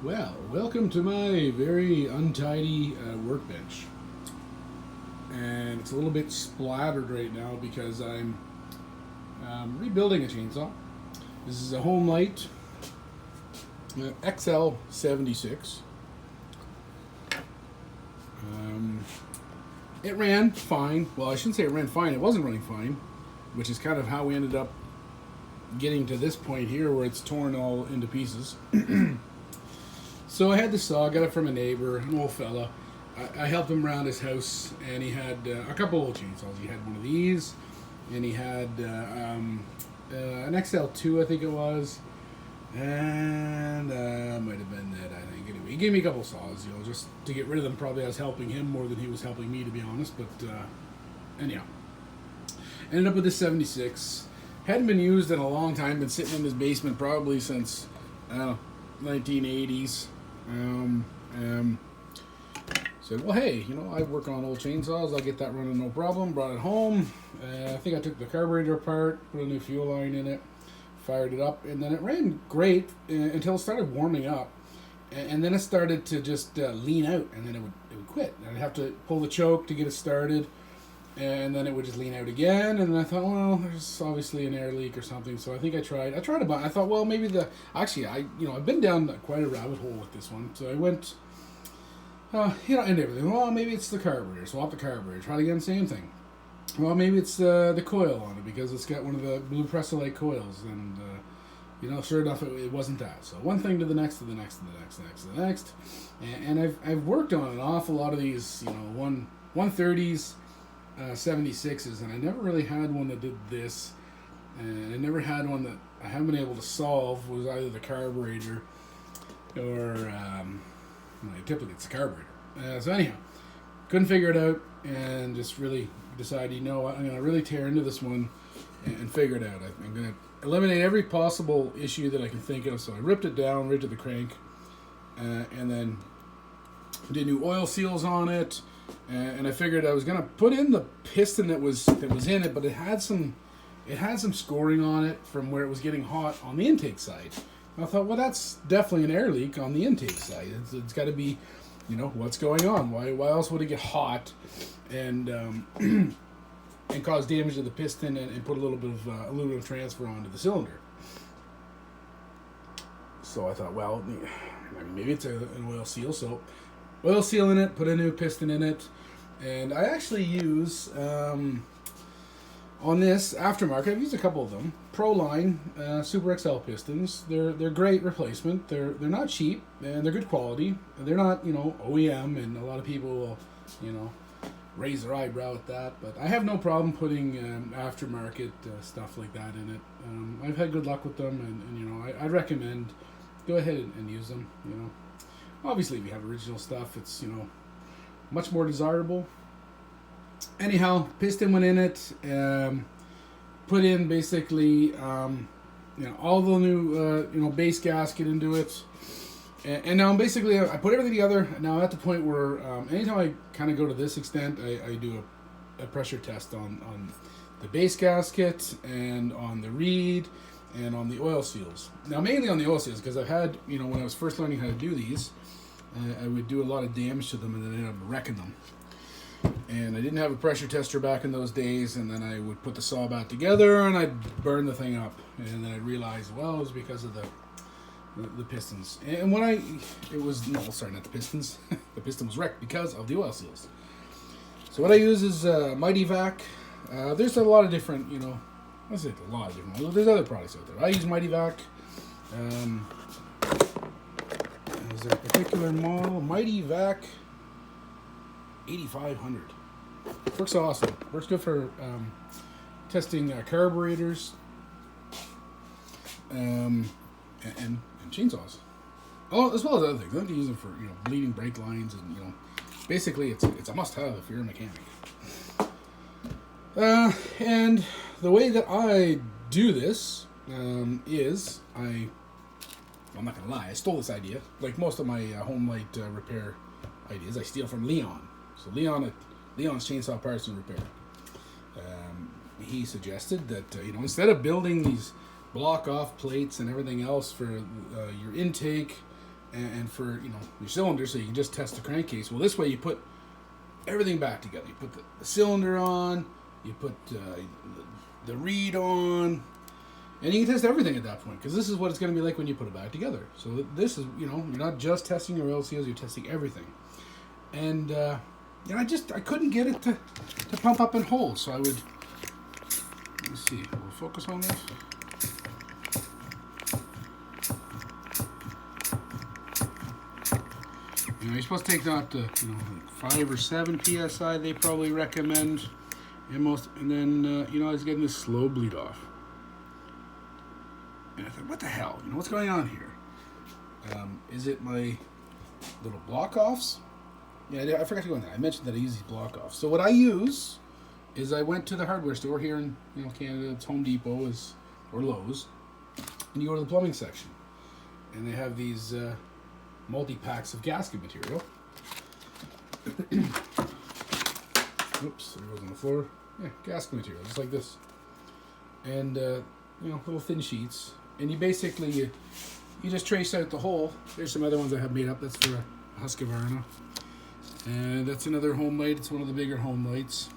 Well, welcome to my very untidy workbench. And it's a little bit splattered right now because I'm rebuilding a chainsaw. This is a Homelite XL76. Um, it ran fine. Well, I shouldn't say it ran fine. It wasn't running fine, which is kind of how we ended up getting to this point here where it's torn all into pieces. So I had the saw, got it from a neighbor, an old fella. I helped him around his house, and he had a couple old chainsaws. He had one of these, and he had an XL2, I think it was, and might have been that, I think. Anyway, he gave me a couple saws, just to get rid of them. Probably I was helping him more than he was helping me, to be honest. But anyhow, ended up with this 76. Hadn't been used in a long time. Been sitting in his basement probably since 1980s. Said, well, hey, I work on old chainsaws. I'll get that running, no problem. Brought it home. I think I took the carburetor apart, put a new fuel line in it, fired it up, and then it ran great until it started warming up, and then it started to just lean out, and then it would quit. And I'd have to pull the choke to get it started, and then it would just lean out again. And then I thought, well, there's obviously an air leak or something. So I think I tried a bunch. I thought, well, maybe I've been down quite a rabbit hole with this one. So I went, and everything. Well, maybe it's the carburetor. Swap the carburetor. Try it again, same thing. Well, maybe it's the coil on it because it's got one of the blue Presolite coils. And, sure enough, it wasn't that. So one thing to the next, to the next, to the next, to the next, to the next. And I've worked on an awful lot of these, 130s, 76s, and I never really had one that did this, and I never had one that I haven't been able to solve. Was either the carburetor or typically it's the carburetor. So anyhow, couldn't figure it out, and just really decided, I'm going to really tear into this one and figure it out. I'm going to eliminate every possible issue that I can think of. So I ripped it down, ripped the crank, and then did new oil seals on it. And I figured I was gonna put in the piston that was in it, but it had some scoring on it from where it was getting hot on the intake side. And I thought, well, that's definitely an air leak on the intake side. It's got to be, what's going on? Why else would it get hot and and cause damage to the piston and put a little bit of aluminum transfer onto the cylinder? So I thought, well, maybe it's an oil seal. So oil seal in it, put a new piston in it, and I actually use on this aftermarket. I've used a couple of them. Proline Super XL pistons. They're great replacement. They're not cheap and they're good quality. They're not OEM, and a lot of people will raise their eyebrow at that. But I have no problem putting aftermarket stuff like that in it. I've had good luck with them, and I recommend go ahead and use them. Obviously, if you have original stuff, it's, much more desirable. Anyhow, piston went in it. Put in basically, all the new, base gasket into it. And now basically, I put everything together. Now at the point where anytime I kind of go to this extent, I do a pressure test on the base gasket and on the reed and on the oil seals. Now mainly on the oil seals because I've had, when I was first learning how to do these, I would do a lot of damage to them and then I ended up wrecking them. And I didn't have a pressure tester back in those days, and then I would put the saw back together and I'd burn the thing up. And then I'd realize, well, it was because of the pistons. And when not the pistons. The piston was wrecked because of the oil seals. So what I use is Mighty Vac. There's a lot of different, there's other products out there. I use Mighty Vac. There's a particular model, Mighty Vac 8500. Works awesome. Works good for testing carburetors and chainsaws. Oh, as well as other things. I like to use them for bleeding brake lines, and basically it's a must-have if you're a mechanic. And the way that I do this is I'm not gonna lie, I stole this idea. Like most of my Homelite repair ideas, I steal from Leon. So Leon's Chainsaw Parts and Repair. He suggested that instead of building these block off plates and everything else for your intake and for your cylinder, so you can just test the crankcase. Well, this way you put everything back together. You put the cylinder on, you put the reed on, and you can test everything at that point, because this is what it's going to be like when you put it back together. So this is, you're not just testing your oil seals, you're testing everything. And I couldn't get it to pump up and hold. So I would, let's see, we'll focus on this. You're supposed to take that to like 5 or 7 psi. They probably recommend, and then I was getting this slow bleed off, and I thought, what the hell? What's going on here? Is it my little block offs? Yeah, I forgot to go in there. I mentioned that I use these block offs. So what I use is I went to the hardware store here in Canada. It's Home Depot or Lowe's, and you go to the plumbing section, and they have these multi-packs of gasket material. Oops, there goes on the floor. Yeah, gasket material, just like this. And, little thin sheets. And you basically, you just trace out the hole. There's some other ones I have made up. That's for a Husqvarna. And that's another Homelite. It's one of the bigger Homelites.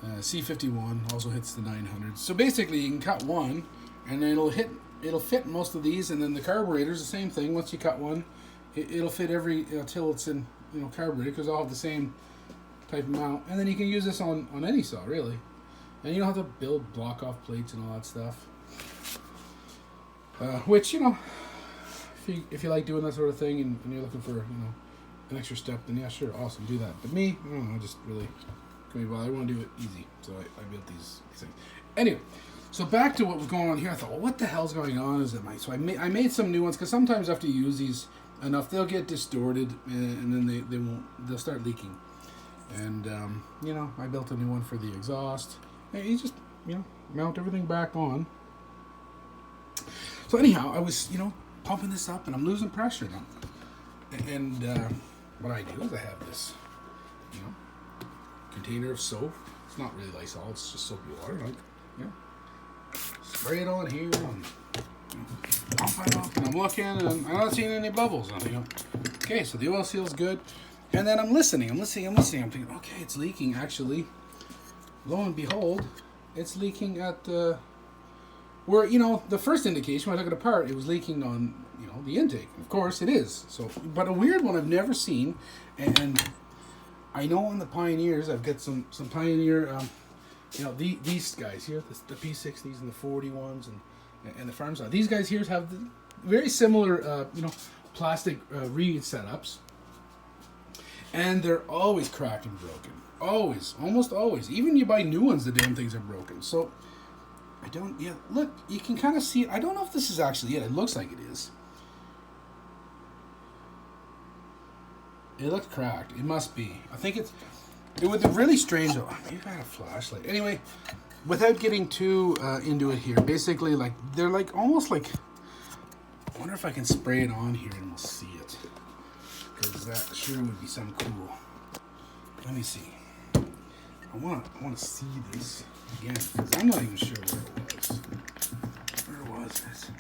C51 also hits the 900. So basically, you can cut one, and then it'll fit most of these, and then the carburetor's the same thing. Once you cut one, it'll fit every till it's in carburetor, because they'll have the same type of mount. And then you can use this on any saw, really, and you don't have to build block off plates and all that stuff. Which if you like doing that sort of thing and you're looking for an extra step, then yeah, sure, awesome, do that. But me, I don't know, just really couldn't be bothered. I want to do it easy, so I built these things. Anyway. So back to what was going on here. I thought, well, what the hell's going on? So I made some new ones, because sometimes after you use these enough, they'll get distorted, and then they'll start leaking. And I built a new one for the exhaust. And you just mount everything back on. So anyhow, I was pumping this up, and I'm losing pressure now. And what I do is I have this container of soap. It's not really Lysol, it's just soapy water. Spray it on here, and I'm looking, and I'm not seeing any bubbles. I'm thinking, okay, so the oil seal's good. And then I'm listening. I'm thinking, okay, it's leaking. Actually, lo and behold, it's leaking at where the first indication when I took it apart, it was leaking on the intake. Of course, it is. So, but a weird one I've never seen, and I know on the Pioneers, I've got some Pioneer. These guys here, the P60s and the 41s and the farm side. These guys here have very similar, plastic reed setups, and they're always cracked and broken. Always, almost always. Even you buy new ones, the damn things are broken. So look, you can kind of see it. I don't know if this is actually it. It looks like it is. It looks cracked. It must be. I think it would be really strange though. Maybe I had a flashlight. Anyway, without getting too into it here, basically, they're almost like. I wonder if I can spray it on here and we'll see it, because that sure would be some cool. Let me see. I want to see this again, because I'm not even sure where it was. Where was it?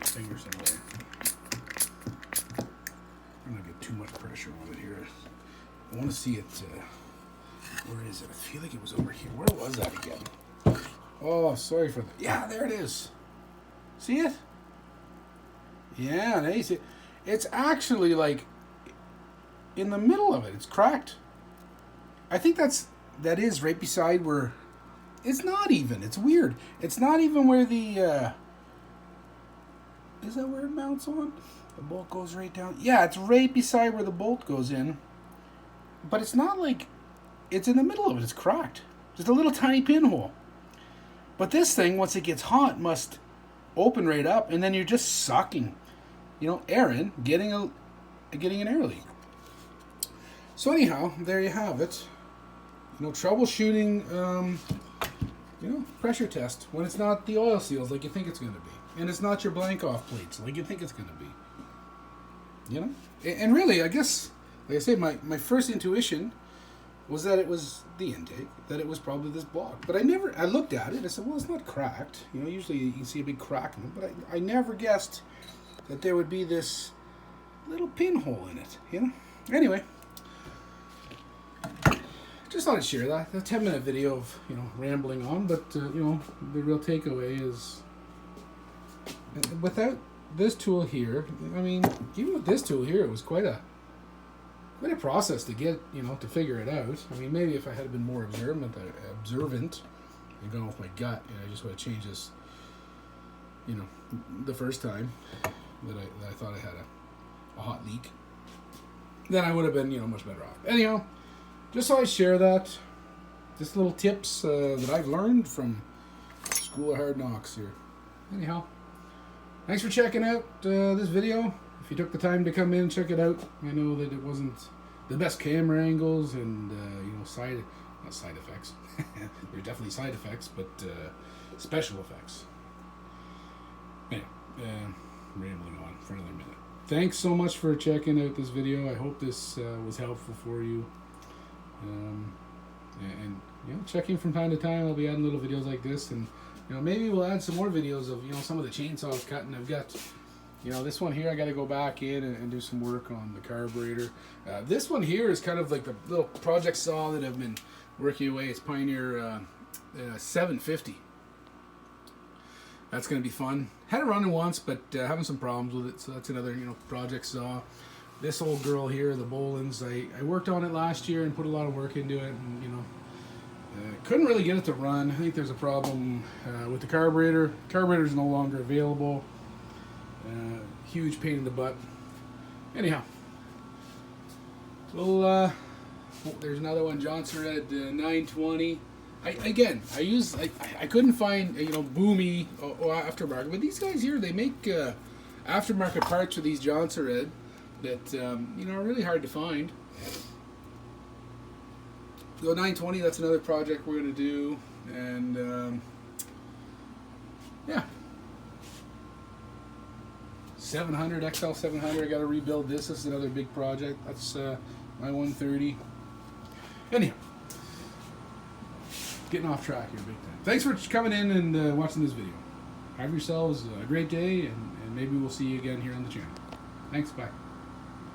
Fingers in there. I'm gonna get too much pressure on it here. I want to see it. Where is it? I feel like it was over here. Where was that again? Oh, sorry for that. Yeah, there it is. See it? Yeah, there you see it. It's actually in the middle of it. It's cracked. I think that is right beside where. It's not even. It's weird. It's not even where the. Is that where it mounts on? The bolt goes right down. Yeah, it's right beside where the bolt goes in. But it's not it's in the middle of it. It's cracked. Just a little tiny pinhole. But this thing, once it gets hot, must open right up, and then you're just sucking, air in, getting an air leak. So anyhow, there you have it. Troubleshooting, pressure test when it's not the oil seals like you think it's going to be, and it's not your blank off plates like you think it's going to be. And really, I guess, like I say, my first intuition was that it was the intake, that it was probably this block. But I looked at it, I said, well, it's not cracked. You know, usually you can see a big crack in it, but I never guessed that there would be this little pinhole in it, you know? Anyway, just thought I'd share that. A 10-minute video of, you know, rambling on, but, you know, the real takeaway is without this tool here, I mean, even with this tool here, it was quite a process to get, you know, to figure it out. I mean, maybe if I had been more observant and gone with my gut, and I just would have changed this, you know, the first time that I thought I had a hot leak, then I would have been, you know, much better off. Anyhow, just so I share that, just little tips that I've learned from School of Hard Knocks here. Anyhow, thanks for checking out this video. If you took the time to come in and check it out, I know that it wasn't the best camera angles and, you know, not side effects. There's definitely side effects, but special effects. Anyway, rambling on for another minute. Thanks so much for checking out this video. I hope this was helpful for you. And you know, checking from time to time. I'll be adding little videos like this, and you know, maybe we'll add some more videos of, you know, some of the chainsaws cutting. I've got, you know, this one here, I got to go back in and do some work on the carburetor. This one here is kind of like the little project saw that I've been working away. It's Pioneer 750. That's going to be fun. Had it running once, but having some problems with it, so that's another, you know, project saw. This old girl here, the Bolins, I worked on it last year and put a lot of work into it, and, you know, couldn't really get it to run. I think there's a problem with the carburetor. Carburetor is no longer available. Huge pain in the butt. Anyhow, well, there's another one, Johnson Red 920. I couldn't find, you know, Boomy or aftermarket, but these guys here, they make aftermarket parts for these Johnson Red that you know, are really hard to find. The 920, that's another project we're going to do, and yeah. 700 XL700, I got to rebuild this. This is another big project. That's my 130. Anyhow, getting off track here big time. Thanks for coming in and watching this video. Have yourselves a great day, and maybe we'll see you again here on the channel. Thanks, bye.